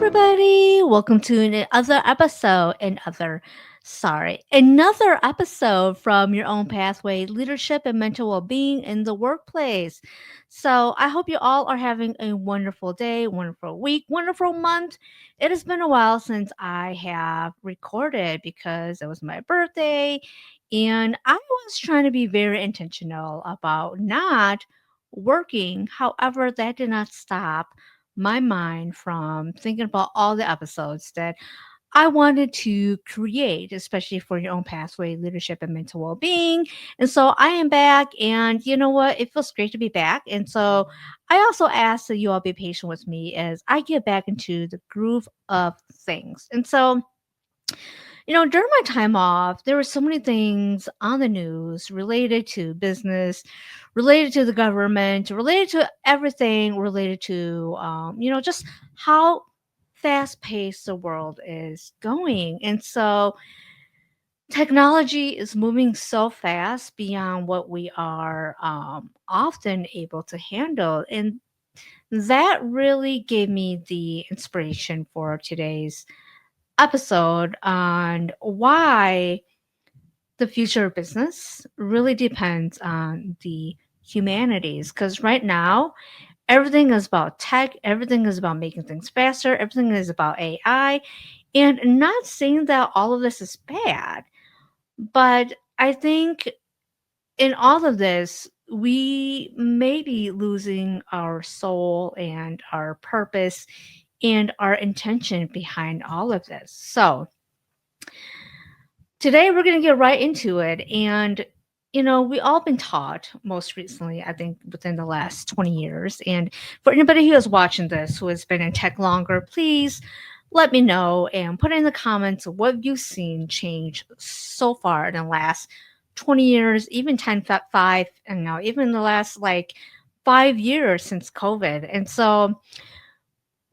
everybody. Welcome to another episode from your own pathway, leadership and mental well-being in the workplace. So, I hope you all are having a wonderful day, wonderful week, wonderful month. It has been a while since I have recorded because it was my birthday, and I was trying to be very intentional about not working. However, that did not stop my mind from thinking about all the episodes that I wanted to create, especially for your own pathway, leadership, and mental well being. And so I am back, and you know what? It feels great to be back. And so I also ask that you all be patient with me as I get back into the groove of things. And so, during my time off, there were so many things on the news related to business, related to the government, related to everything related to, just how fast paced the world is going. And so technology is moving so fast beyond what we are often able to handle. And that really gave me the inspiration for today's episode on why the future of business really depends on the humanities. Because right now, everything is about tech, everything is about making things faster, everything is about AI. And not saying that all of this is bad, but I think in all of this, we may be losing our soul and our purpose and our intention behind all of this. So, today we're going to get right into it. And, we all been taught most recently, I think within the last 20 years. And for anybody who is watching this, who has been in tech longer, please let me know and put in the comments what you've seen change so far in the last 20 years, even 10, 5, and now even the last like 5 years since COVID. And so,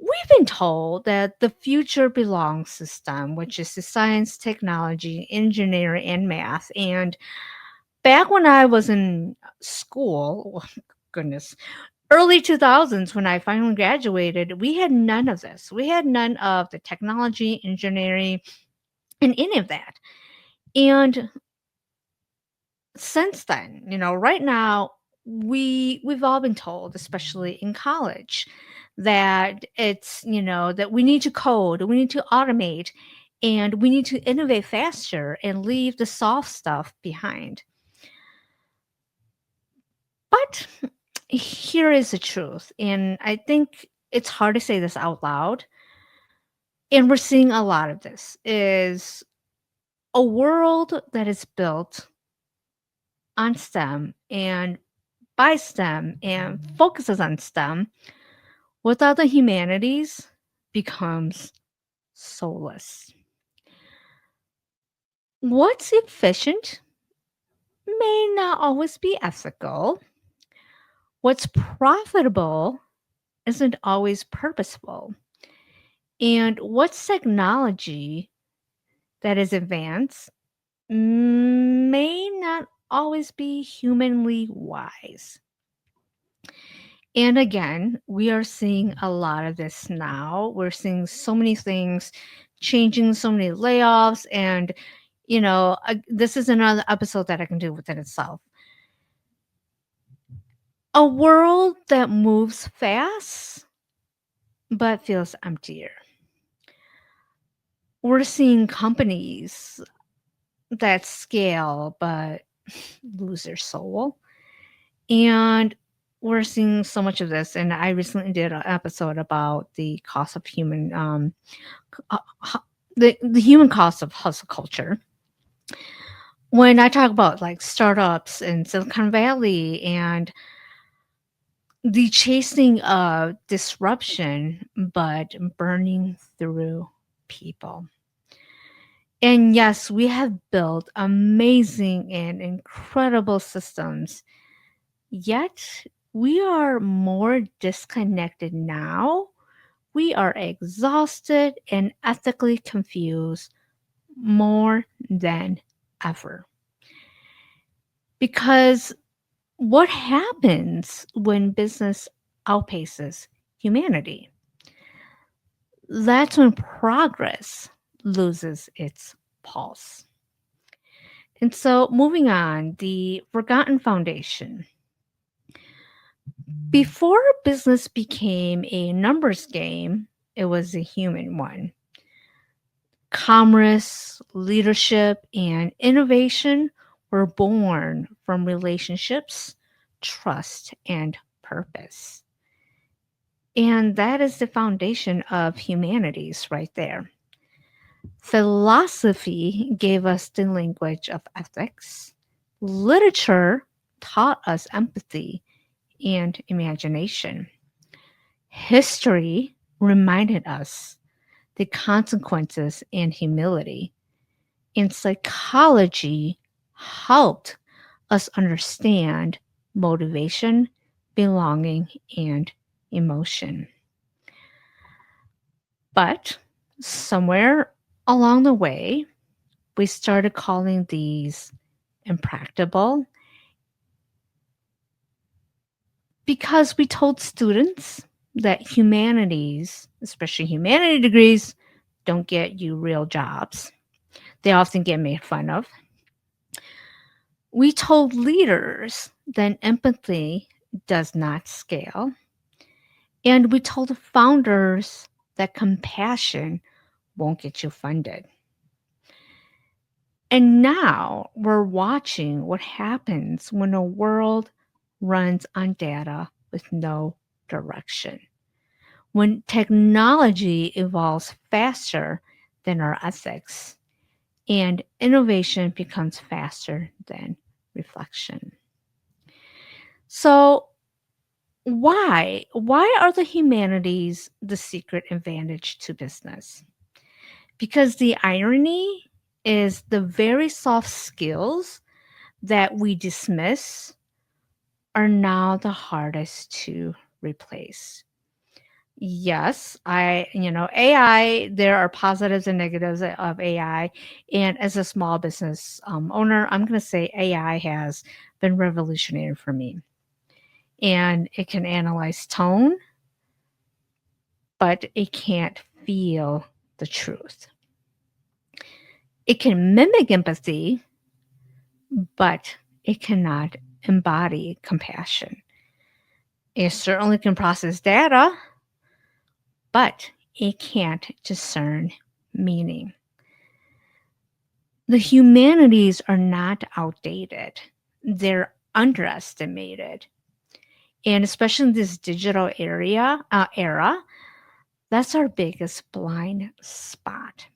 we've been told that the future belongs to STEM, which is the science, technology, engineering, and math. And back when I was in school, goodness, early 2000s, when I finally graduated, we had none of this. We had none of the technology, engineering, and any of that. And since then, right now, we've all been told, especially in college, that that we need to code, we need to automate, and we need to innovate faster and leave the soft stuff behind. But here is the truth, and I think it's hard to say this out loud, and we're seeing a lot of this is a world that is built on STEM and by STEM and focuses on STEM without the humanities becomes soulless. What's efficient may not always be ethical. What's profitable isn't always purposeful. And what's technology that is advanced may not always be humanly wise. And again, we are seeing a lot of this now. We're seeing so many things changing, so many layoffs. And, this is another episode that I can do within itself. A world that moves fast, but feels emptier. We're seeing companies that scale, but lose their soul. And we're seeing so much of this. And I recently did an episode about the cost of the human cost of hustle culture. When I talk about like startups in Silicon Valley and the chasing of disruption, but burning through people. And yes, we have built amazing and incredible systems, yet we are more disconnected now. We are exhausted and ethically confused more than ever. Because what happens when business outpaces humanity? That's when progress loses its pulse. And so, moving on, the forgotten foundation. Before business became a numbers game, it was a human one. Commerce, leadership, and innovation were born from relationships, trust, and purpose. And that is the foundation of humanities right there. Philosophy gave us the language of ethics. Literature taught us empathy and imagination. History reminded us the consequences and humility. And psychology helped us understand motivation, belonging, and emotion. But somewhere along the way, we started calling these impractical because we told students that humanities, especially humanity degrees, don't get you real jobs. They often get made fun of. We told leaders that empathy does not scale. And we told the founders that compassion won't get you funded. And now we're watching what happens when a world runs on data with no direction. When technology evolves faster than our ethics and innovation becomes faster than reflection. So, why are the humanities the secret advantage to business? Because the irony is the very soft skills that we dismiss are now the hardest to replace. Yes, AI, there are positives and negatives of AI. And as a small business owner, I'm going to say AI has been revolutionary for me. And it can analyze tone, but it can't feel the truth. It can mimic empathy, but it cannot embody compassion. It certainly can process data, but it can't discern meaning. The humanities are not outdated, they're underestimated. And especially in this digital era, that's our biggest blind spot.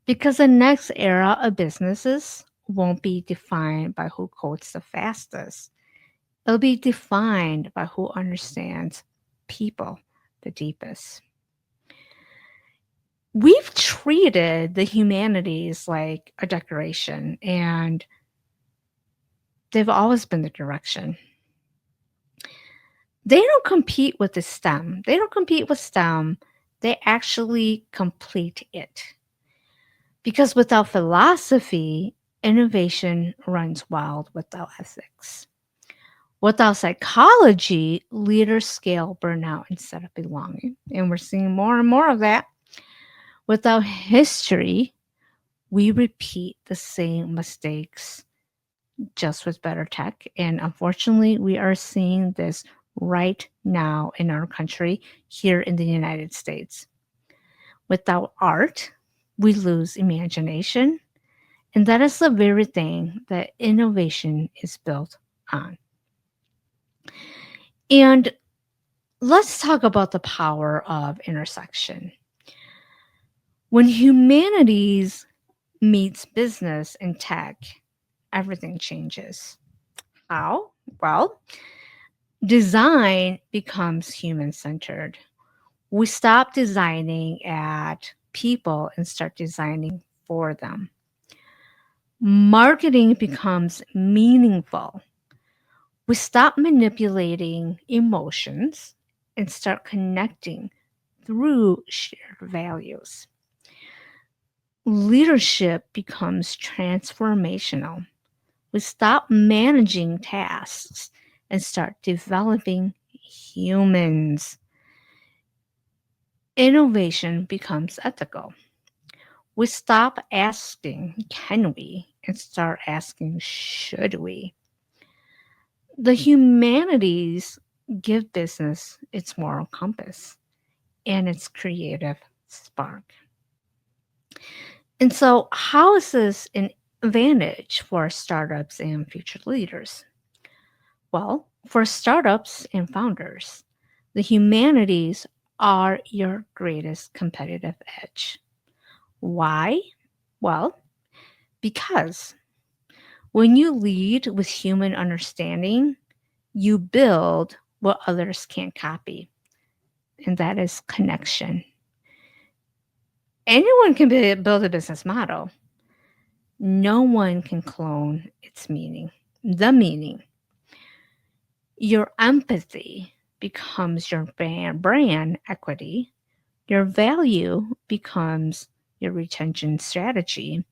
Because the next era of businesses won't be defined by who codes the fastest. It'll be defined by who understands people the deepest. We've treated the humanities like a decoration, and they've always been the direction. They don't compete with the STEM. They don't compete with STEM. They actually complete it. Because without philosophy, innovation runs wild without ethics. Without psychology, leaders scale burnout instead of belonging. And we're seeing more and more of that. Without history, we repeat the same mistakes just with better tech. And unfortunately, we are seeing this right now in our country, here in the United States. Without art, we lose imagination. And that is the very thing that innovation is built on. And let's talk about the power of intersection. When humanities meets business and tech, everything changes. How? Well, design becomes human centered. We stop designing at people and start designing for them. Marketing becomes meaningful. We stop manipulating emotions and start connecting through shared values. Leadership becomes transformational. We stop managing tasks and start developing humans. innovation becomes ethical. We stop asking, can we, and start asking, should we? The humanities give business its moral compass and its creative spark. And so, how is this an advantage for startups and future leaders? Well, for startups and founders, the humanities are your greatest competitive edge. Why? Well, because when you lead with human understanding, you build what others can't copy, and that is connection. Anyone can build a business model. No one can clone its meaning. The meaning. Your empathy becomes your brand equity. Your value becomes your retention strategy.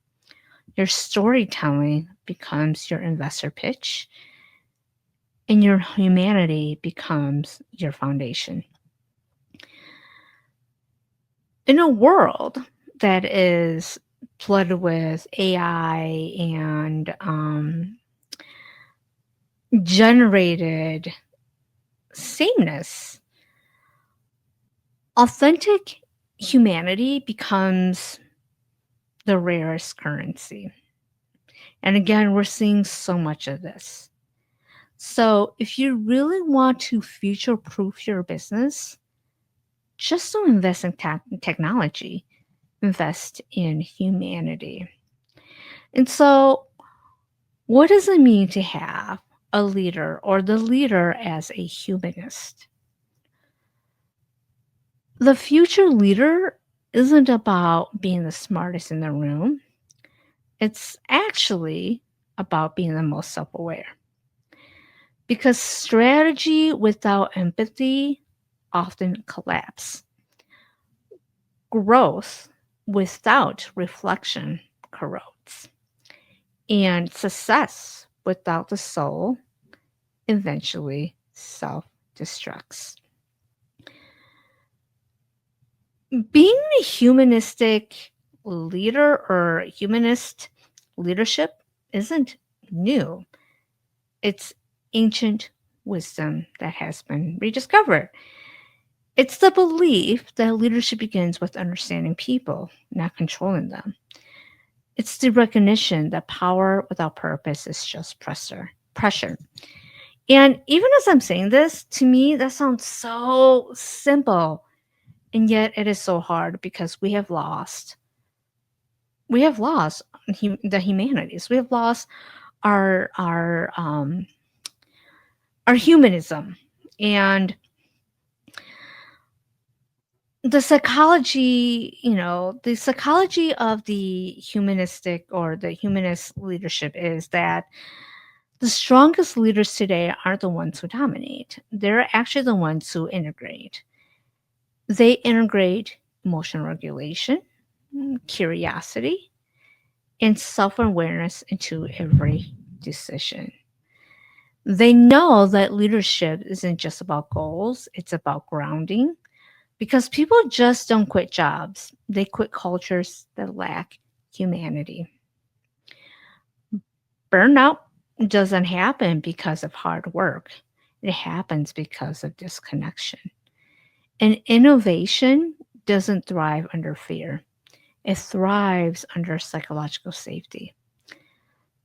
Your storytelling becomes your investor pitch. And your humanity becomes your foundation. In a world that is flooded with AI and generated sameness, authentic humanity becomes the rarest currency. And again, we're seeing so much of this. So, if you really want to future proof your business, just don't invest in technology, invest in humanity. And so, what does it mean to have a leader or the leader as a humanist? The future leader isn't about being the smartest in the room, it's actually about being the most self aware. Because strategy without empathy often collapse. Growth without reflection corrodes. And success without the soul eventually self destructs. Being a humanistic leader or humanist leadership isn't new. It's ancient wisdom that has been rediscovered. It's the belief that leadership begins with understanding people, not controlling them. It's the recognition that power without purpose is just pressure. And even as I'm saying this, to me, that sounds so simple. And yet it is so hard because we have lost the humanities. We have lost our our um our humanism. And the psychology of the humanistic or the humanist leadership is that the strongest leaders today aren't the ones who dominate. They're actually the ones who integrate. They integrate emotional regulation, curiosity, and self awareness into every decision. They know that leadership isn't just about goals, it's about grounding because people just don't quit jobs, they quit cultures that lack humanity. Burnout doesn't happen because of hard work, it happens because of disconnection. And innovation doesn't thrive under fear, it thrives under psychological safety.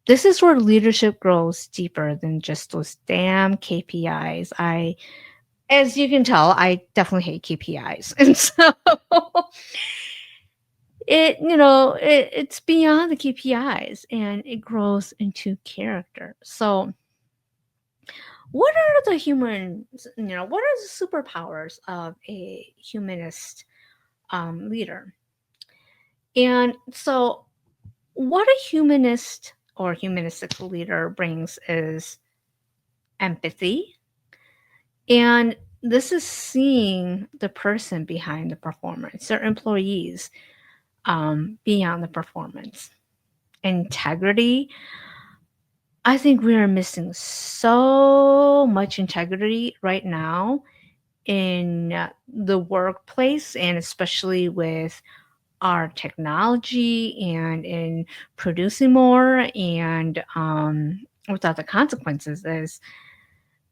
This is where leadership grows deeper than just those damn KPIs. As you can tell, I definitely hate KPIs. And so it's beyond the KPIs and it grows into character. So what are the what are the superpowers of a humanist leader? And so what a humanist or humanistic leader brings is empathy. And this is seeing the person behind the performance, their employees beyond the performance. Integrity. I think we are missing so much integrity right now in the workplace, and especially with our technology and in producing more and without the consequences, is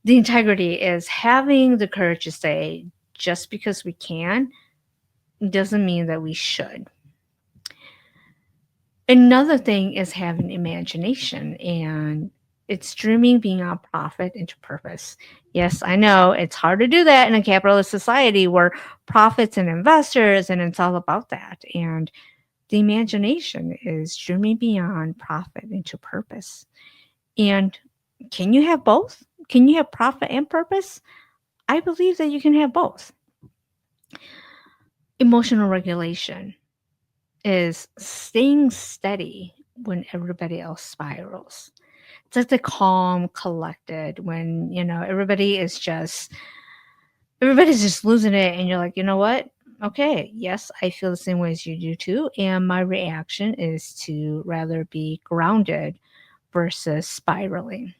the integrity is having the courage to say, just because we can doesn't mean that we should. Another thing is having imagination, and it's dreaming beyond profit into purpose. Yes, I know it's hard to do that in a capitalist society where profits and investors, and it's all about that. And the imagination is dreaming beyond profit into purpose. And can you have both? Can you have profit and purpose? I believe that you can have both. Emotional regulation is staying steady when everybody else spirals. It's like the calm, collected when, everybody's just losing it, and you're like, you know what? Okay, yes, I feel the same way as you do too. And my reaction is to rather be grounded versus spiraling.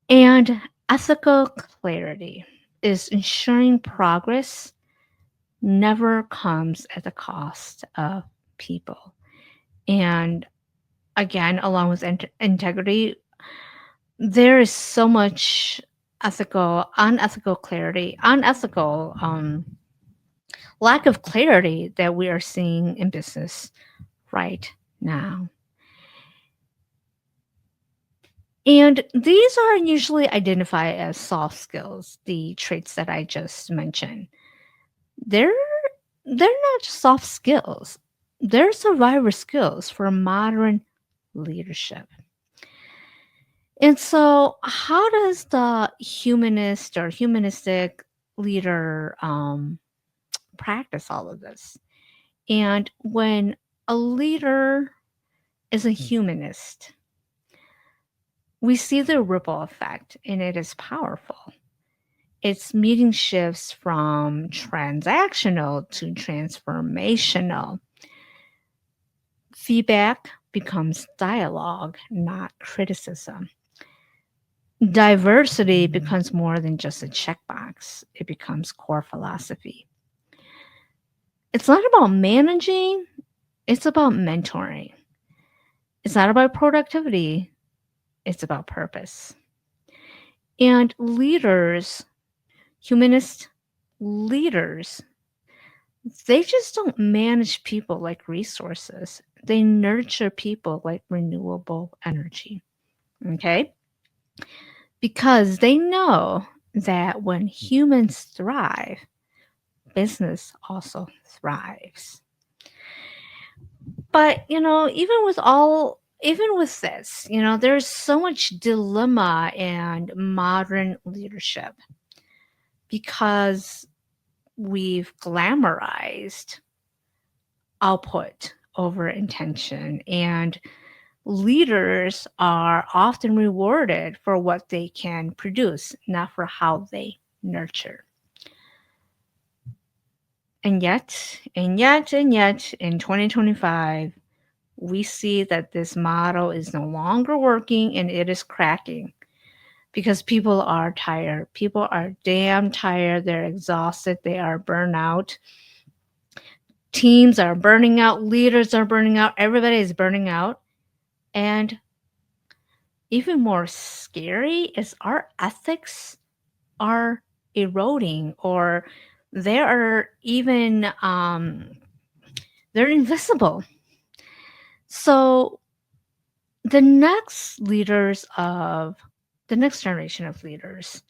And ethical clarity is ensuring progress never comes at the cost of people. And again, along with integrity, there is so much unethical lack of clarity that we are seeing in business right now. And these are usually identified as soft skills, the traits that I just mentioned. They're they're not just soft skills. They're survivor skills for modern leadership. And so, how does the humanist or humanistic leader practice all of this? And when a leader is a humanist, we see the ripple effect, and it is powerful. Its meeting shifts from transactional to transformational. Feedback becomes dialogue, not criticism. Diversity becomes more than just a checkbox, it becomes core philosophy. It's not about managing, it's about mentoring. It's not about productivity, it's about purpose. And leaders, humanist leaders, they just don't manage people like resources. They nurture people like renewable energy. Okay? Because they know that when humans thrive, business also thrives. But, even with this, there's so much dilemma in modern leadership because we've glamorized output over intention, and leaders are often rewarded for what they can produce, not for how they nurture. And yet, in 2025, we see that this model is no longer working, and it is cracking because people are tired. People are damn tired. They're exhausted. They are burnt out. Teams are burning out. Leaders are burning out. Everybody is burning out. And even more scary is our ethics are eroding, or they are even they're invisible. So the next generation of leaders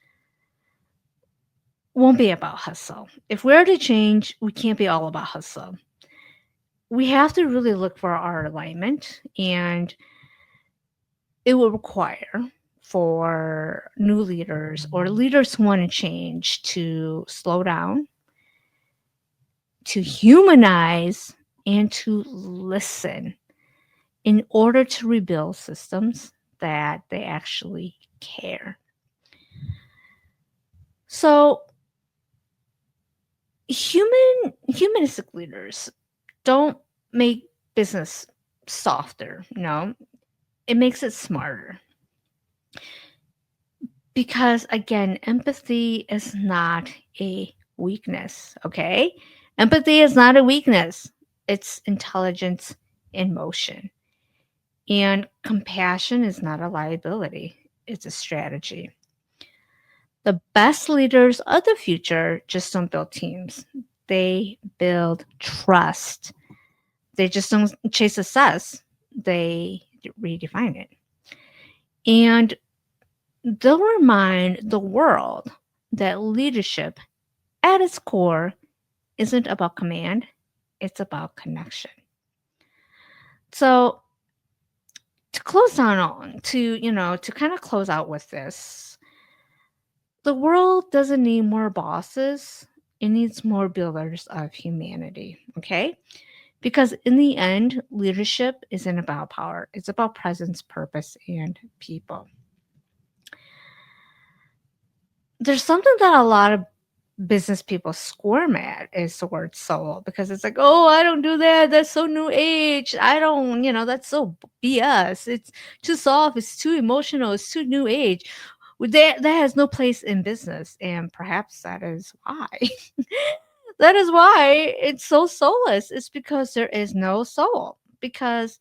won't be about hustle. If we're to change, we can't be all about hustle. We have to really look for our alignment, and it will require for new leaders or leaders who want to change to slow down, to humanize, and to listen in order to rebuild systems that they actually care. So humanistic leaders don't make business softer, no. It makes it smarter. Because again, empathy is not a weakness, okay? Empathy is not a weakness, it's intelligence in motion. And compassion is not a liability, it's a strategy. The best leaders of the future just don't build teams, they build trust. They just don't chase success, they redefine it. And they'll remind the world that leadership at its core isn't about command, it's about connection. So to close down on, to kind of close out with this, the world doesn't need more bosses, it needs more builders of humanity, okay? Because in the end, leadership isn't about power, it's about presence, purpose, and people. There's something that a lot of business people squirm at is the word soul because it's like, oh, I don't do that. That's so new age. I don't, that's so BS. It's too soft. It's too emotional. It's too new age. That has no place in business. And perhaps that is why. That is why it's so soulless. It's because there is no soul. Because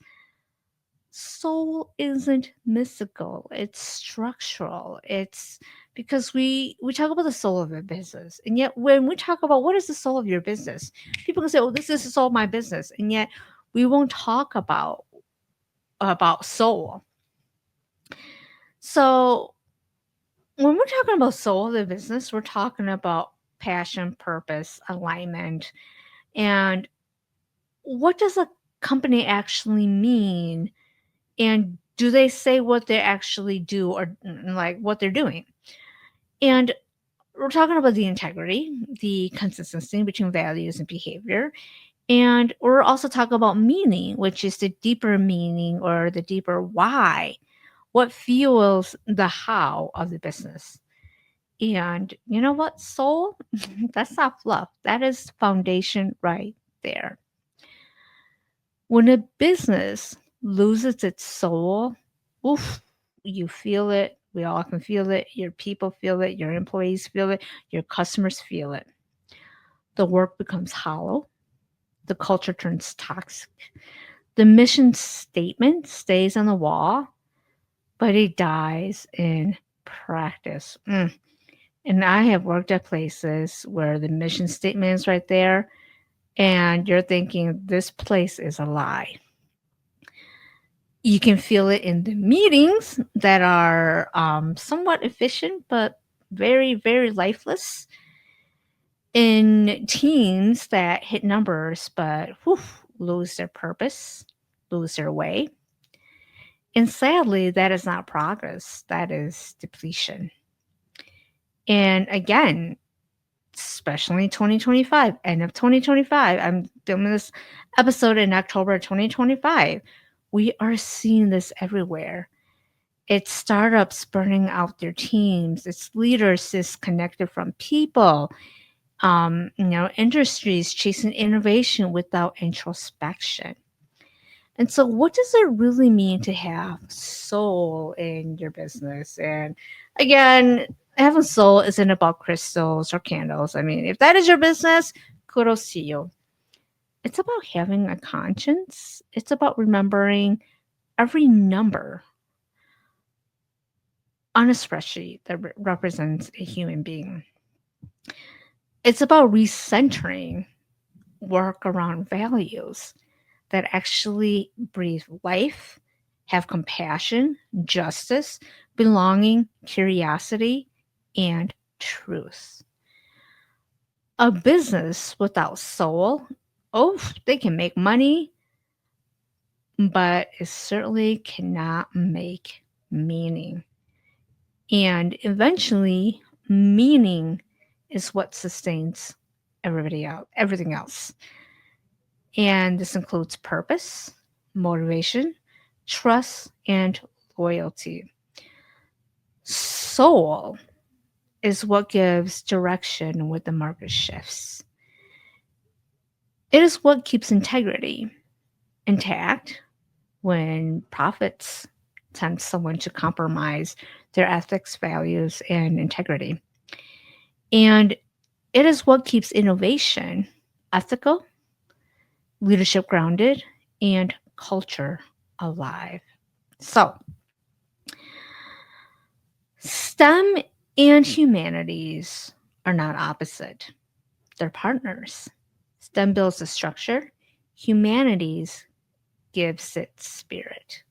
soul isn't mystical, it's structural. It's because we talk about the soul of a business, and yet when we talk about what is the soul of your business, people can say, oh, this is the soul of my business, and yet we won't talk about soul. So when we're talking about soul of the business, we're talking about passion, purpose, alignment, and what does a company actually mean, and do they say what they actually do, or like what they're doing. And we're talking about the integrity, the consistency between values and behavior, and we're also talking about meaning, which is the deeper meaning or the deeper why, what fuels the how of the business. And you know what, soul, that's not fluff, that is foundation right there. When a business loses its soul, oof, you feel it. We all can feel it. Your people feel it. Your employees feel it. Your customers feel it. The work becomes hollow. The culture turns toxic. The mission statement stays on the wall, but it dies in practice. And I have worked at places where the mission statement is right there, and you're thinking, this place is a lie. You can feel it in the meetings that are somewhat efficient, but very, very lifeless. In teams that hit numbers, but lose their purpose, lose their way. And sadly, that is not progress, that is depletion. And again, especially 2025, end of 2025, I'm filming this episode in October 2025. We are seeing this everywhere. It's startups burning out their teams. It's leaders disconnected from people. Industries chasing innovation without introspection. And so, what does it really mean to have soul in your business? And again, having soul isn't about crystals or candles. I mean, if that is your business, kudos to you. It's about having a conscience. It's about remembering every number on a spreadsheet that represents a human being. It's about recentering work around values that actually breathe life, have compassion, justice, belonging, curiosity, and truth. A business without soul, oh, they can make money, but it certainly cannot make meaning. And eventually, meaning is what sustains everything else. And this includes purpose, motivation, trust, and loyalty. Soul is what gives direction when the market shifts. It is what keeps integrity intact when profits tempt someone to compromise their ethics, values, and integrity. And it is what keeps innovation ethical, leadership grounded, and culture alive. So, STEM and humanities are not opposite, they're partners. STEM builds the structure, humanities gives it spirit.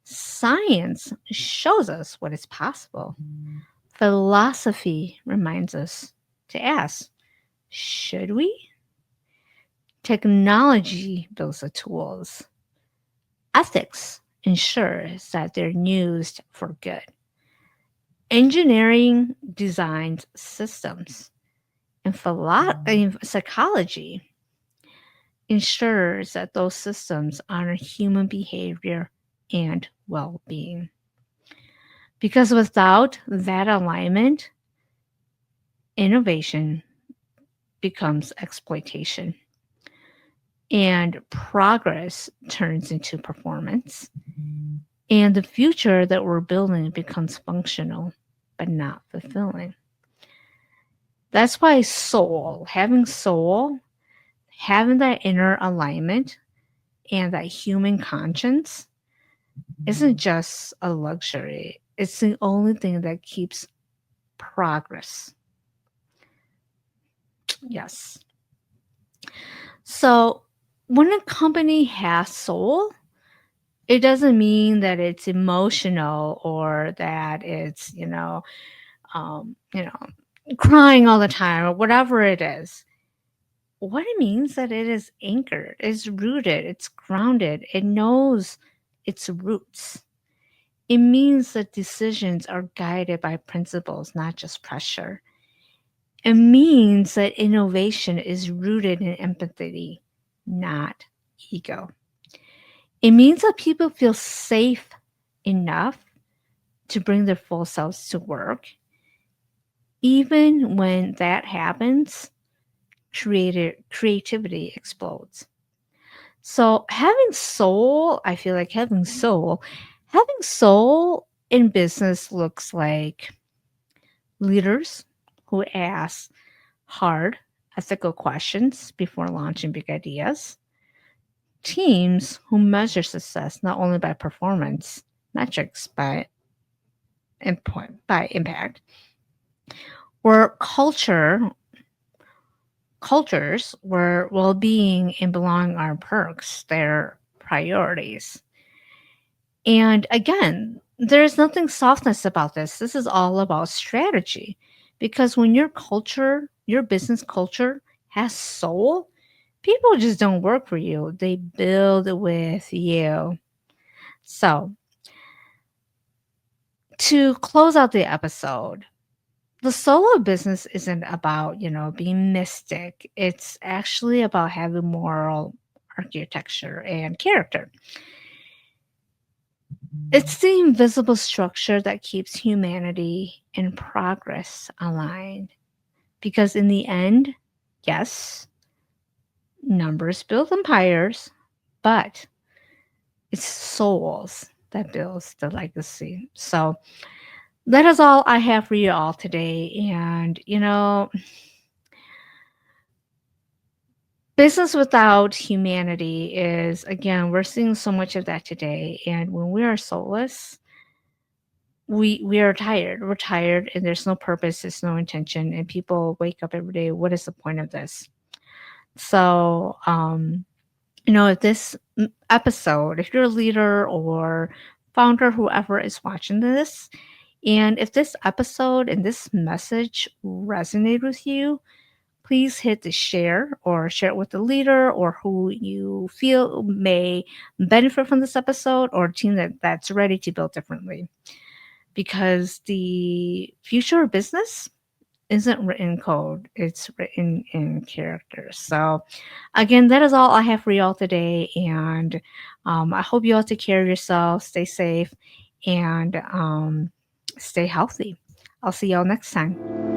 Science shows us what is possible. Philosophy reminds us to ask, should we? Technology builds the tools. Ethics ensures that they're used for good. Engineering designs systems, and psychology ensures that those systems honor human behavior and well being. Because without that alignment, innovation becomes exploitation and progress turns into performance. And the future that we're building becomes functional but not fulfilling. That's why soul, having that inner alignment and that human conscience isn't just a luxury. It's the only thing that keeps progress. Yes. So when a company has soul, it doesn't mean that it's emotional or that it's, crying all the time or whatever it is. What it means that it is anchored, it's rooted, it's grounded, it knows its roots. It means that decisions are guided by principles, not just pressure. It means that innovation is rooted in empathy, not ego. It means that people feel safe enough to bring their full selves to work. Even when that happens, creativity explodes. So I feel like having soul in business looks like leaders who ask hard, ethical questions before launching big ideas, teams who measure success not only by performance metrics by impact, or cultures where well-being and belonging are perks, they're priorities. And again, there's nothing softness about this. This is all about strategy. Because when your business culture has soul, people just don't work for you. They build with you. So, to close out the episode, the soul of business isn't about, being mystic. It's actually about having moral architecture and character. It's the invisible structure that keeps humanity and progress aligned. Because in the end, yes, numbers build empires, but it's souls that builds the legacy. So that is all I have for you all today. And, business without humanity is, again, we're seeing so much of that today. And when we are soulless, we are tired. We're tired and there's no purpose, there's no intention. And people wake up every day, what is the point of this? So, if this episode, if you're a leader or founder, whoever is watching this, and if this episode and this message resonate with you, please hit the share or share it with the leader or who you feel may benefit from this episode or a team that's ready to build differently. Because the future of business isn't written in code, it's written in characters. So, again, that is all I have for y'all today. And I hope you all take care of yourselves, stay safe, and stay healthy. I'll see y'all next time.